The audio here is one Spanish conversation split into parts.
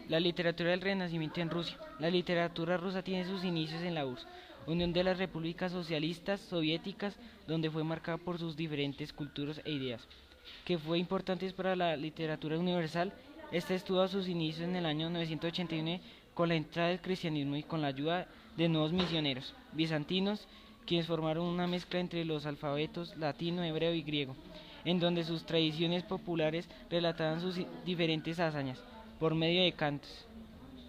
La literatura del Renacimiento en Rusia. La literatura rusa tiene sus inicios en la URSS, Unión de las Repúblicas Socialistas Soviéticas, donde fue marcada por sus diferentes culturas e ideas, que fue importante para la literatura universal. Esta estuvo a sus inicios en el año 989 con la entrada del cristianismo y con la ayuda de nuevos misioneros bizantinos, quienes formaron una mezcla entre los alfabetos latino, hebreo y griego, en donde sus tradiciones populares relataban sus diferentes hazañas por medio de cantos,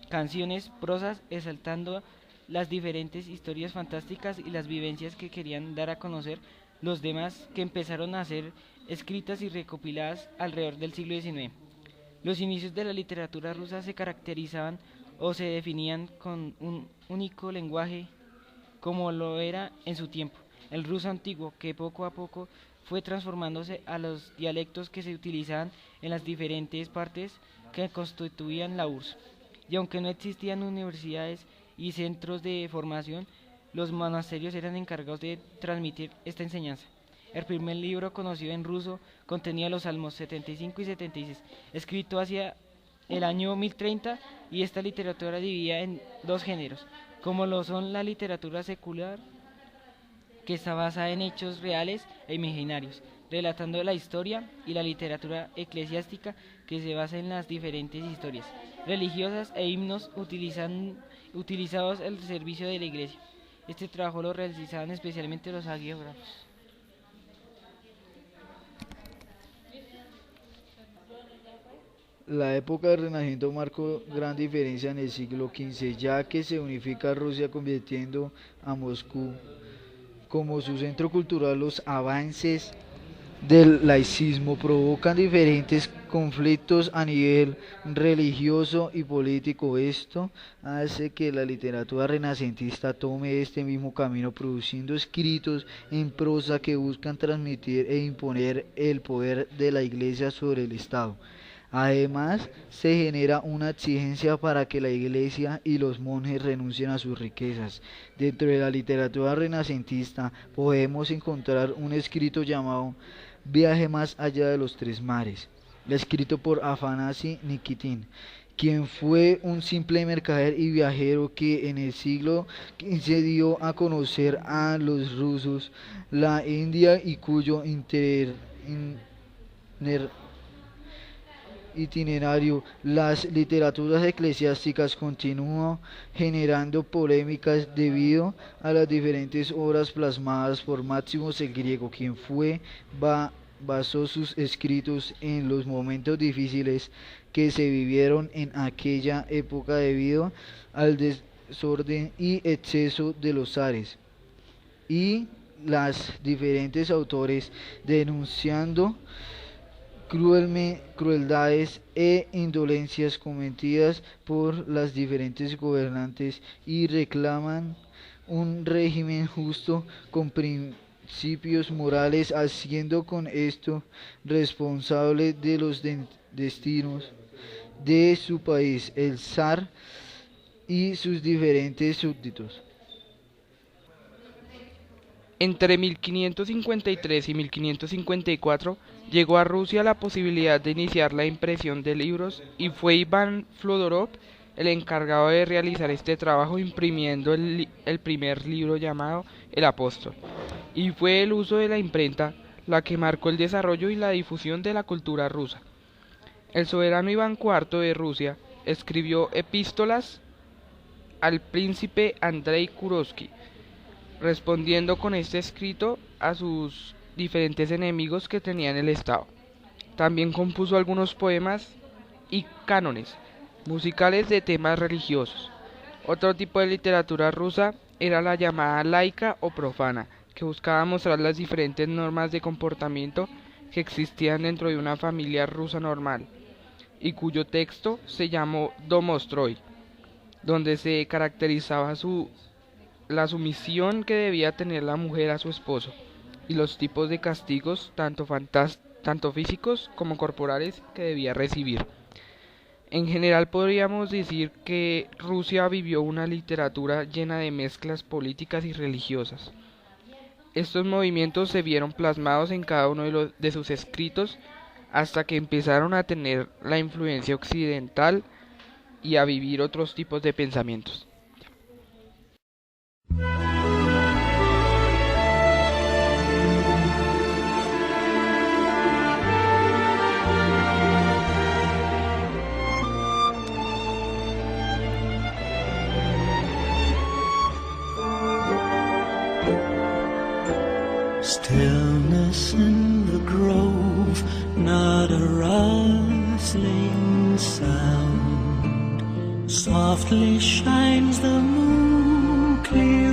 canciones, prosas, exaltando las diferentes historias fantásticas y las vivencias que querían dar a conocer los demás, que empezaron a ser escritas y recopiladas alrededor del siglo XIX. Los inicios de la literatura rusa se caracterizaban o se definían con un único lenguaje, como lo era en su tiempo el ruso antiguo, que poco a poco fue transformándose a los dialectos que se utilizaban en las diferentes partes que constituían la URSS. Y aunque no existían universidades y centros de formación, los monasterios eran encargados de transmitir esta enseñanza. El primer libro conocido en ruso contenía los salmos 75 y 76, escrito hacia el año 1030, y esta literatura dividida en dos géneros, como lo son la literatura secular, que está basada en hechos reales e imaginarios, relatando la historia, y la literatura eclesiástica, que se basa en las diferentes historias religiosas e himnos utilizados al servicio de la iglesia. Este trabajo lo realizaban especialmente los hagiógrafos. La época del Renacimiento marcó gran diferencia en el siglo XV, ya que se unifica Rusia convirtiendo a Moscú como su centro cultural. Los avances del laicismo provocan diferentes conflictos a nivel religioso y político. Esto hace que la literatura renacentista tome este mismo camino, produciendo escritos en prosa que buscan transmitir e imponer el poder de la Iglesia sobre el Estado. Además, se genera una exigencia para que la iglesia y los monjes renuncien a sus riquezas. Dentro de la literatura renacentista podemos encontrar un escrito llamado Viaje más allá de los tres mares, escrito por Afanasi Nikitin, quien fue un simple mercader y viajero que en el siglo XV dio a conocer a los rusos la India, y cuyo itinerario. Las literaturas eclesiásticas continuó generando polémicas debido a las diferentes obras plasmadas por Máximos el Griego, quien basó sus escritos en los momentos difíciles que se vivieron en aquella época debido al desorden y exceso de los zares, y las diferentes autores denunciando crueldades e indolencias cometidas por las diferentes gobernantes, y reclaman un régimen justo con principios morales, haciendo con esto responsable de los destinos de su país, el zar y sus diferentes súbditos. Entre 1553 y 1554 llegó a Rusia la posibilidad de iniciar la impresión de libros, y fue Iván Flodorov el encargado de realizar este trabajo, imprimiendo el primer libro llamado El Apóstol. Y fue el uso de la imprenta la que marcó el desarrollo y la difusión de la cultura rusa. El soberano Iván IV de Rusia escribió epístolas al príncipe Andrei Kurovsky, respondiendo con este escrito a sus diferentes enemigos que tenía en el estado. También compuso algunos poemas y cánones musicales de temas religiosos. Otro tipo de literatura rusa era la llamada laica o profana, que buscaba mostrar las diferentes normas de comportamiento que existían dentro de una familia rusa normal, y cuyo texto se llamó Domostroy, donde se caracterizaba la sumisión que debía tener la mujer a su esposo, y los tipos de castigos, tanto físicos como corporales, que debía recibir. En general podríamos decir que Rusia vivió una literatura llena de mezclas políticas y religiosas. Estos movimientos se vieron plasmados en cada uno de sus escritos, hasta que empezaron a tener la influencia occidental y a vivir otros tipos de pensamientos. Stillness in the grove, not a rustling sound. Softly shines the moon, clear